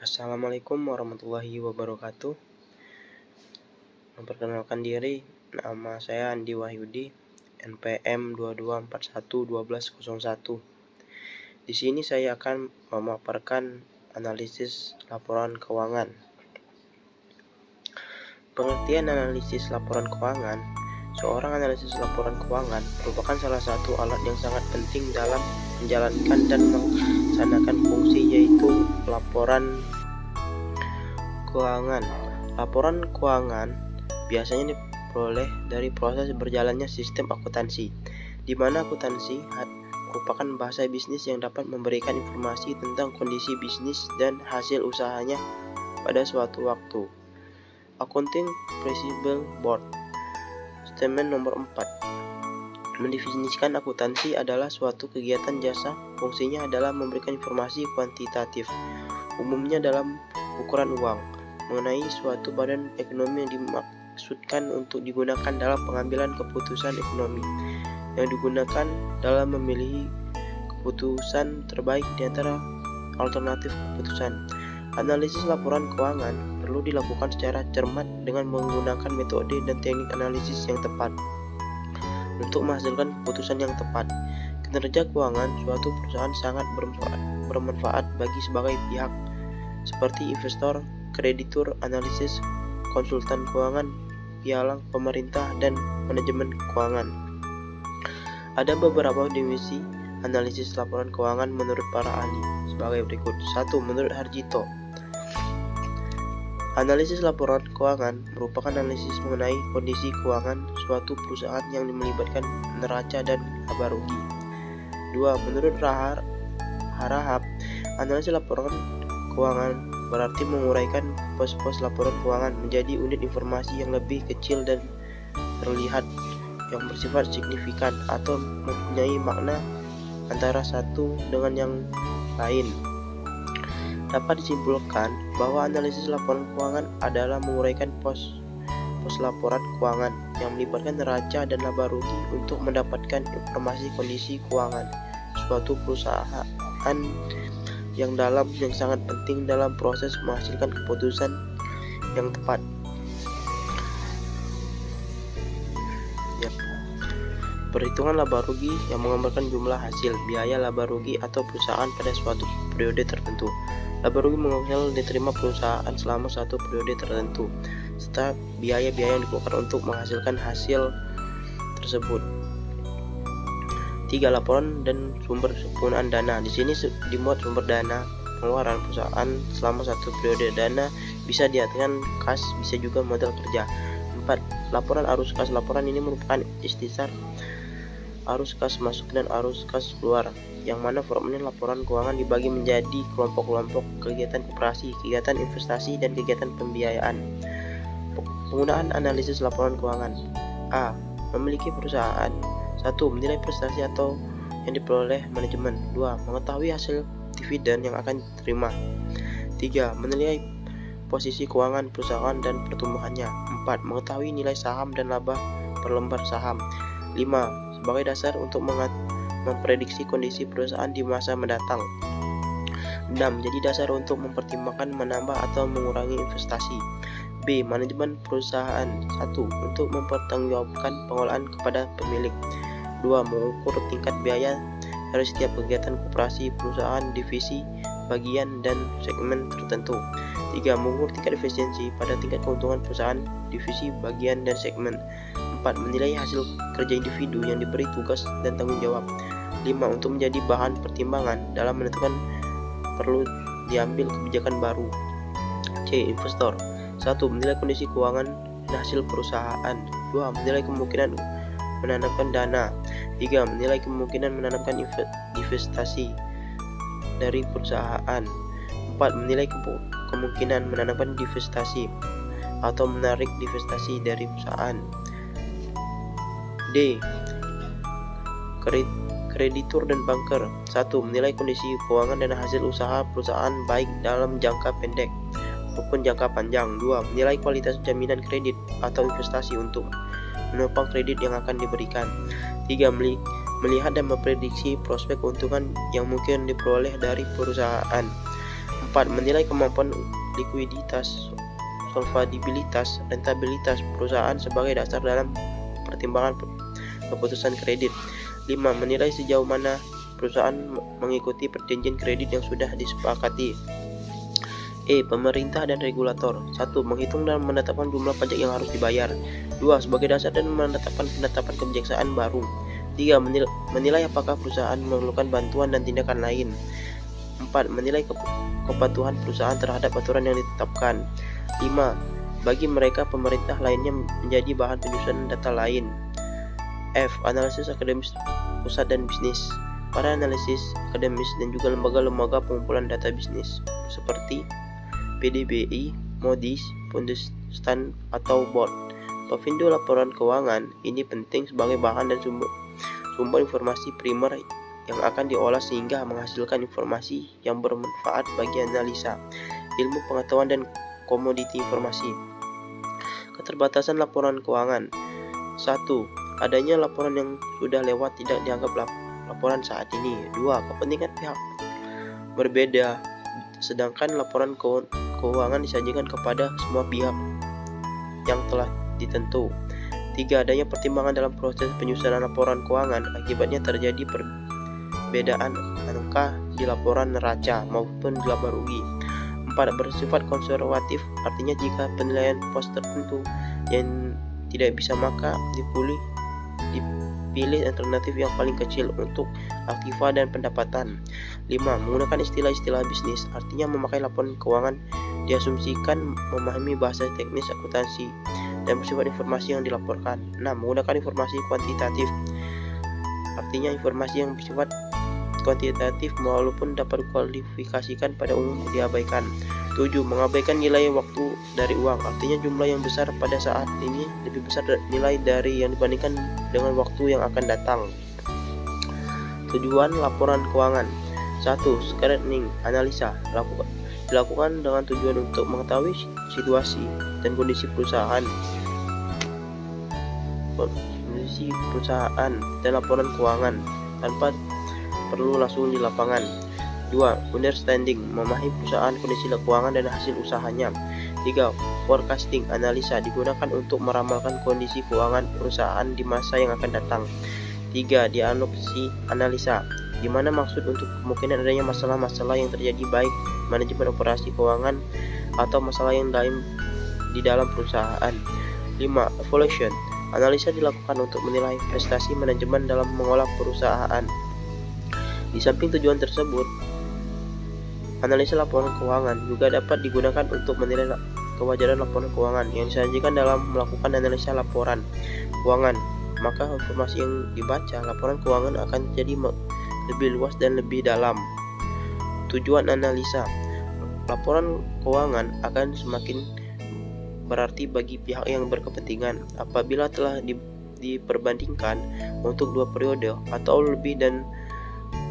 Assalamualaikum warahmatullahi wabarakatuh. Memperkenalkan diri, nama saya Andi Wahyudi, NPM 22411201. Di sini saya akan memaparkan analisis laporan keuangan. Pengertian analisis laporan keuangan. Seorang analisis laporan keuangan merupakan salah satu alat yang sangat penting dalam menjalankan dan melaksanakan fungsi, yaitu laporan keuangan. Laporan keuangan biasanya diperoleh dari proses berjalannya sistem akuntansi, di mana akuntansi merupakan bahasa bisnis yang dapat memberikan informasi tentang kondisi bisnis dan hasil usahanya pada suatu waktu. Accounting Principle Board Statement nomor 4 mendefinisikan akuntansi adalah suatu kegiatan jasa. Fungsinya adalah memberikan informasi kuantitatif, umumnya dalam ukuran uang, mengenai suatu badan ekonomi yang dimaksudkan untuk digunakan dalam pengambilan keputusan ekonomi, yang digunakan dalam memilih keputusan terbaik di antara alternatif keputusan. Analisis laporan keuangan perlu dilakukan secara cermat dengan menggunakan metode dan teknik analisis yang tepat untuk menghasilkan keputusan yang tepat. Kinerja keuangan suatu perusahaan sangat bermanfaat bagi sebagai pihak, seperti investor, kreditur, analisis, konsultan keuangan, pialang pemerintah, dan manajemen keuangan. Ada beberapa definisi analisis laporan keuangan menurut para ahli sebagai berikut. 1. Menurut Harjito, analisis laporan keuangan merupakan analisis mengenai kondisi keuangan suatu perusahaan yang melibatkan neraca dan laba rugi. 2. Menurut Harahap, analisis laporan keuangan berarti menguraikan pos-pos laporan keuangan menjadi unit informasi yang lebih kecil dan terlihat, yang bersifat signifikan atau mempunyai makna antara satu dengan yang lain. Dapat disimpulkan bahwa analisis laporan keuangan adalah menguraikan pos laporan keuangan yang melibatkan neraca dan laba rugi untuk mendapatkan informasi kondisi keuangan suatu perusahaan yang sangat penting dalam proses menghasilkan keputusan yang tepat. Perhitungan laba rugi yang menggambarkan jumlah hasil, biaya laba rugi atau perusahaan pada suatu periode tertentu. Laba rugi menghasilkan diterima perusahaan selama suatu periode tertentu, serta biaya-biaya yang dikeluarkan untuk menghasilkan hasil tersebut. 3. Laporan dan sumber penggunaan dana. Di sini dimuat sumber dana pengeluaran perusahaan selama satu periode. Dana bisa diartikan kas, bisa juga modal kerja. 4. Laporan arus kas. Laporan ini merupakan ikhtisar arus kas masuk dan arus kas keluar, yang mana formulir laporan keuangan dibagi menjadi kelompok-kelompok: kegiatan koperasi, kegiatan investasi, dan kegiatan pembiayaan. Penggunaan analisis laporan keuangan. A. Memiliki perusahaan. 1. Menilai prestasi atau yang diperoleh manajemen. 2. Mengetahui hasil dividen yang akan diterima. 3. Menilai posisi keuangan perusahaan dan pertumbuhannya. 4. Mengetahui nilai saham dan laba per lembar saham. 5. Sebagai dasar untuk memprediksi kondisi perusahaan di masa mendatang. 6. Jadi dasar untuk mempertimbangkan menambah atau mengurangi investasi. B. Manajemen perusahaan. 1. Untuk mempertanggungjawabkan pengelolaan kepada pemilik. 2. Mengukur tingkat biaya dari setiap kegiatan koperasi, perusahaan, divisi, bagian, dan segmen tertentu. 3. Mengukur tingkat efisiensi pada tingkat keuntungan perusahaan, divisi, bagian, dan segmen. 4. Menilai hasil kerja individu yang diberi tugas dan tanggung jawab. 5. Untuk menjadi bahan pertimbangan dalam menentukan perlu diambil kebijakan baru. C. Investor. 1. Menilai kondisi keuangan dan hasil perusahaan. 2. Menilai kemungkinan menanamkan dana. 3. Menilai kemungkinan menanamkan investasi dari perusahaan. 4. Menilai kemungkinan menanamkan divestasi atau menarik divestasi dari perusahaan. D. Kreditur dan banker. 1. Menilai kondisi keuangan dan hasil usaha perusahaan baik dalam jangka pendek maupun jangka panjang. 2. Menilai kualitas jaminan kredit atau investasi untuk menopang kredit yang akan diberikan. 3. Melihat dan memprediksi prospek keuntungan yang mungkin diperoleh dari perusahaan. 4. 4. Menilai kemampuan likuiditas, solvabilitas, rentabilitas perusahaan sebagai dasar dalam pertimbangan keputusan kredit. 5. Menilai sejauh mana perusahaan mengikuti perjanjian kredit yang sudah disepakati. Pemerintah dan regulator. 1. Menghitung dan menetapkan jumlah pajak yang harus dibayar. 2. Sebagai dasar dan menetapkan penetapan kebijaksanaan baru. 3. Menilai apakah perusahaan memerlukan bantuan dan tindakan lain. 4. Menilai kepatuhan perusahaan terhadap aturan yang ditetapkan. 5. Bagi mereka pemerintah lainnya menjadi bahan penyusunan data lain. Analisis akademis pusat dan bisnis. Para analisis akademis dan juga lembaga-lembaga pengumpulan data bisnis seperti PDBI, Moody's, Bundesstand, atau Board. Pevindu laporan keuangan ini penting sebagai bahan dan sumber informasi primer yang akan diolah sehingga menghasilkan informasi yang bermanfaat bagi analisa, ilmu pengetahuan, dan komoditi informasi. Keterbatasan laporan keuangan. 1. Adanya laporan yang sudah lewat tidak dianggap laporan saat ini. 2. Kepentingan pihak berbeda, sedangkan laporan keuangan disajikan kepada semua pihak yang telah ditentu. 3. Adanya pertimbangan dalam proses penyusunan laporan keuangan, akibatnya terjadi perbedaan angka di laporan neraca maupun di laba rugi. 4. Bersifat konservatif, artinya jika penilaian pos tertentu yang tidak bisa maka dipilih alternatif yang paling kecil untuk aktiva dan pendapatan. 5. Menggunakan istilah-istilah bisnis, artinya memakai laporan keuangan diasumsikan memahami bahasa teknis akuntansi dan bersifat informasi yang dilaporkan. 6. Menggunakan informasi kuantitatif, artinya informasi yang bersifat kuantitatif walaupun dapat dikualifikasikan pada umum diabaikan. 7. Mengabaikan nilai waktu dari uang, artinya jumlah yang besar pada saat ini lebih besar nilai dari yang dibandingkan dengan waktu yang akan datang. Tujuan laporan keuangan. 1. Screening, analisa, dilakukan dengan tujuan untuk mengetahui situasi dan kondisi perusahaan dan laporan keuangan tanpa perlu langsung di lapangan. 2. Understanding, memahami perusahaan, kondisi keuangan dan hasil usahanya. 3. Forecasting, analisa, digunakan untuk meramalkan kondisi keuangan perusahaan di masa yang akan datang. 3. Diagnosis, analisa, di mana maksud untuk kemungkinan adanya masalah-masalah yang terjadi baik manajemen operasi keuangan atau masalah yang lain di dalam perusahaan. 5. Evaluation, analisa dilakukan untuk menilai prestasi manajemen dalam mengolah perusahaan. Di samping tujuan tersebut, analisa laporan keuangan juga dapat digunakan untuk menilai kewajaran laporan keuangan yang disajikan dalam melakukan analisa laporan keuangan. Maka informasi yang dibaca laporan keuangan akan jadi lebih luas dan lebih dalam. Tujuan analisa laporan keuangan akan semakin berarti bagi pihak yang berkepentingan apabila telah diperbandingkan untuk 2 periode atau lebih dan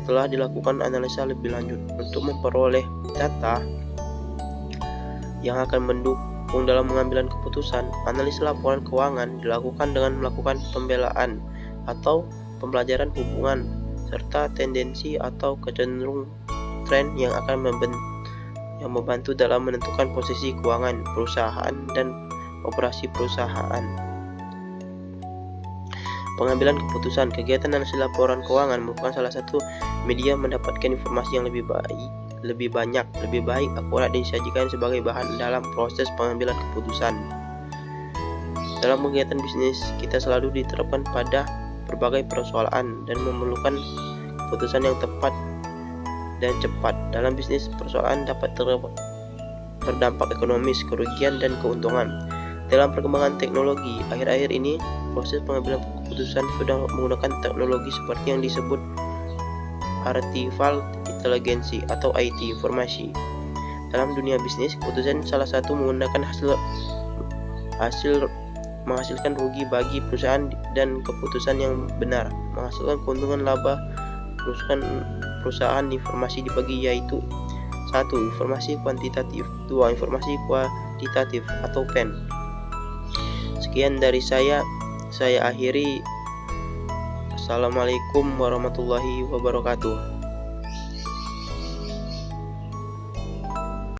telah dilakukan analisa lebih lanjut untuk memperoleh data yang akan mendukung dalam pengambilan keputusan. Analisa laporan keuangan dilakukan dengan melakukan pembelaan atau pembelajaran hubungan serta tendensi atau kecenderungan tren yang akan membantu dalam menentukan posisi keuangan perusahaan dan operasi perusahaan. Pengambilan keputusan. Kegiatan analisis laporan keuangan merupakan salah satu media mendapatkan informasi yang lebih banyak, lebih baik, akurat, dan disajikan sebagai bahan dalam proses pengambilan keputusan. Dalam kegiatan bisnis, kita selalu diterapkan pada berbagai persoalan dan memerlukan keputusan yang tepat dan cepat. Dalam bisnis, persoalan dapat berdampak ekonomis, kerugian, dan keuntungan. Dalam perkembangan teknologi, akhir-akhir ini proses pengambilan keputusan sudah menggunakan teknologi seperti yang disebut artificial intelligence atau IT informasi. Dalam dunia bisnis, keputusan salah satu menggunakan menghasilkan rugi bagi perusahaan dan keputusan yang benar menghasilkan keuntungan laba perusahaan. Informasi dibagi yaitu 1. Informasi kuantitatif, 2. Informasi kualitatif atau PEN. Sekian dari saya akhiri. Assalamualaikum warahmatullahi wabarakatuh.